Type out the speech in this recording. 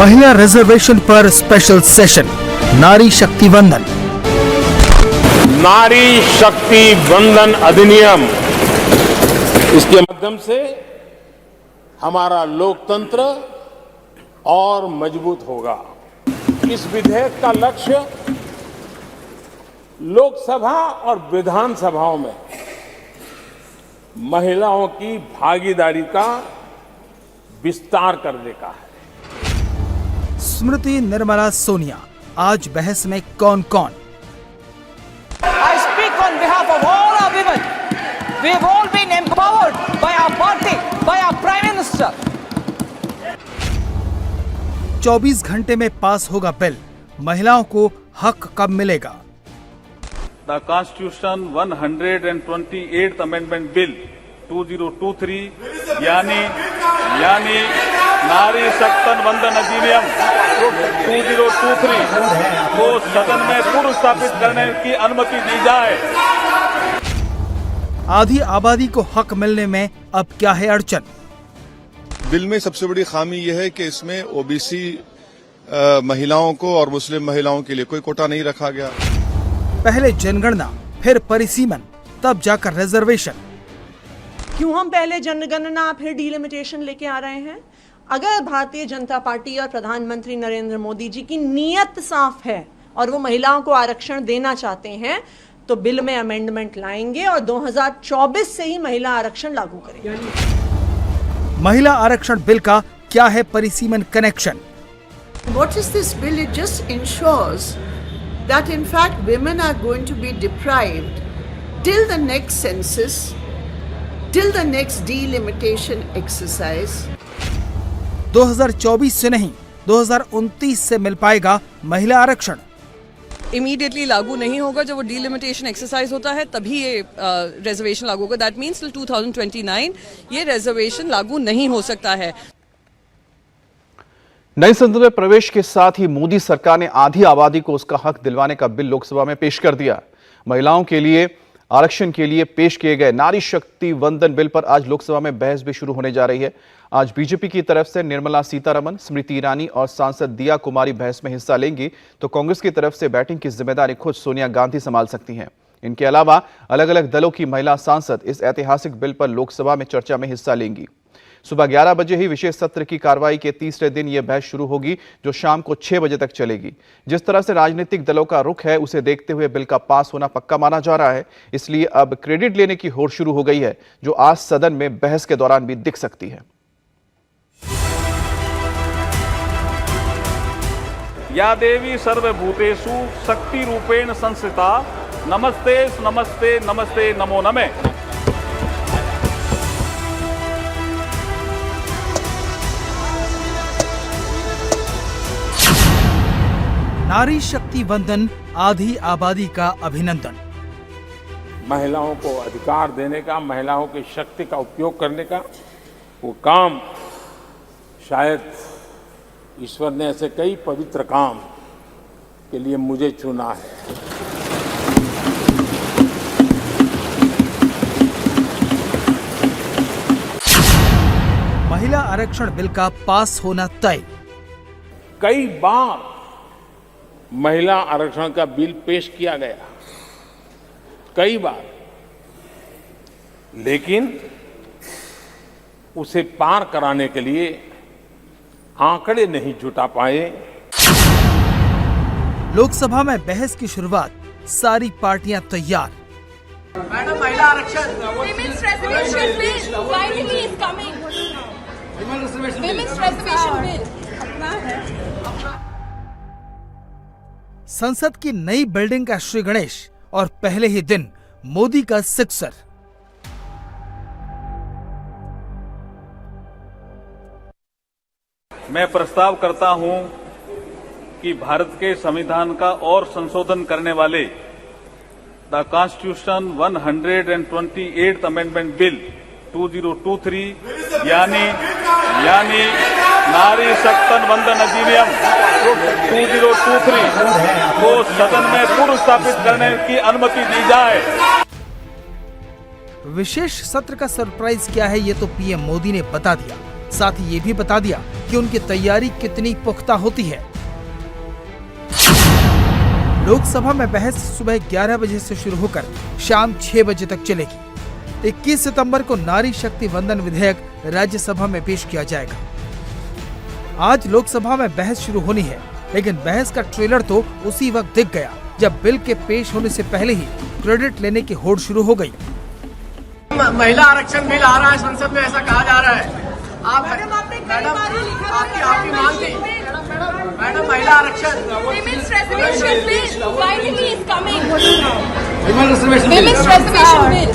महिला रिजर्वेशन पर special session, नारी शक्ति वंदन। नारी शक्ति वंदन अधिनियम, इसके माध्यम से हमारा लोकतंत्र और मजबूत होगा। इस विधेयक का लक्ष्य लोकसभा और विधानसभाओं में महिलाओं की भागीदारी का विस्तार करने का है। स्मृति निर्मला सोनिया, आज बहस में कौन कौन? I speak on behalf of all our women. We have all been empowered by our party, by our Prime Minister. 24 घंटे में पास होगा बिल, महिलाओं को हक कब मिलेगा? The Constitution 128th Amendment Bill 2023 यानी नारी शक्ति वंदन अधिनियम 2023 को सदन में पुनर्स्थापित करने की अनुमति दी जाए। आधी आबादी को हक मिलने में अब क्या है अड़चन? बिल में सबसे बड़ी खामी यह है कि इसमें ओबीसी महिलाओं को और मुस्लिम महिलाओं के लिए कोई कोटा नहीं रखा गया। पहले जनगणना, फिर परिसीमन, तब जाकर रिजर्वेशन। क्यों हम पहले जनगणना फिर डिलिमिटेशन लेके आ रहे हैं? अगर भारतीय जनता पार्टी और प्रधानमंत्री नरेंद्र मोदी जी की नीयत साफ है और वो महिलाओं को आरक्षण देना चाहते हैं तो बिल में अमेंडमेंट लाएंगे और 2024 से ही महिला आरक्षण लागू करेंगे। महिला आरक्षण बिल का क्या है परिसीमन connection? What is this bill? It just ensures that in fact women are going to be deprived till the next census, till the next delimitation exercise. 2024 से नहीं, 2029 से मिल पाएगा महिला आरक्षण। इमीडिएटली लागू नहीं होगा, जब वो डीलिमिटेशन एक्सरसाइज होता है तभी ये रिजर्वेशन लागू होगा। दैट मीन्स टिल 2029 ये रिजर्वेशन लागू नहीं हो सकता है। नई संसद में प्रवेश के साथ ही मोदी सरकार ने आधी आबादी को उसका हक दिलवाने का बिल लोकसभा में पेश कर दिया। महिलाओं के लिए आरक्षण के लिए पेश किए गए नारी शक्ति वंदन बिल पर आज लोकसभा में बहस भी शुरू होने जा रही है। आज बीजेपी की तरफ से निर्मला सीतारमण, स्मृति ईरानी और सांसद दिया कुमारी बहस में हिस्सा लेंगी, तो कांग्रेस की तरफ से बैटिंग की जिम्मेदारी खुद सोनिया गांधी संभाल सकती हैं। इनके अलावा अलग अलग दलों की महिला सांसद इस ऐतिहासिक बिल पर लोकसभा में चर्चा में हिस्सा लेंगी। सुबह 11 बजे ही विशेष सत्र की कार्रवाई के तीसरे दिन यह बहस शुरू होगी, जो शाम को 6 बजे तक चलेगी। जिस तरह से राजनीतिक दलों का रुख है, उसे देखते हुए बिल का पास होना पक्का माना जा रहा है। इसलिए अब क्रेडिट लेने की होड़ शुरू हो गई है, जो आज सदन में बहस के दौरान भी दिख सकती है। या देवी सर्वभूतेषु शक्ति रूपेण संस्थिता, नमस्ते नमस्ते नमस्ते नमो नमे। नारी शक्ति वंदन, आधी आबादी का अभिनंदन। महिलाओं को अधिकार देने का, महिलाओं की शक्ति का उपयोग करने का वो काम शायद ईश्वर ने ऐसे कई पवित्र काम के लिए मुझे चुना है। महिला आरक्षण बिल का पास होना तय। कई बार महिला आरक्षण का बिल पेश किया गया, कई बार, लेकिन उसे पार कराने के लिए आंकड़े नहीं जुटा पाए। लोकसभा में बहस की शुरुआत, सारी पार्टियां तैयार। मैडम, महिला आरक्षण Women's reservation bill finally is coming. Women's reservation bill अपना है। संसद की नई बिल्डिंग का श्री गणेश और पहले ही दिन मोदी का सिक्सर। मैं प्रस्ताव करता हूं कि भारत के संविधान का और संशोधन करने वाले the constitution 128th Amendment Bill 2023 यानी नारी शक्ति वंदन अधिनियम 2023 को सदन में पुनर्स्थापित करने की अनुमति दी जाए। विशेष सत्र का सरप्राइज क्या है, ये तो पीएम मोदी ने बता दिया। साथ ही ये भी बता दिया कि उनकी तैयारी कितनी पुख्ता होती है। लोकसभा में बहस सुबह 11 बजे से शुरू होकर शाम 6 बजे तक चलेगी। 21 सितंबर को नारी शक्ति वंदन विधेयक राज्यसभा में पेश किया जाएगा। आज लोकसभा में बहस शुरू होनी है, लेकिन बहस का ट्रेलर तो उसी वक्त दिख गया जब बिल के पेश होने से पहले ही क्रेडिट लेने की होड़ शुरू हो गई। महिला आरक्षण बिल आ रहा है संसद में, ऐसा कहा जा रहा है। मैडम आपकी मांग थी मैडम, महिला आरक्षण Women's reservation bill finally is coming. Women's reservation Women's reservation bill.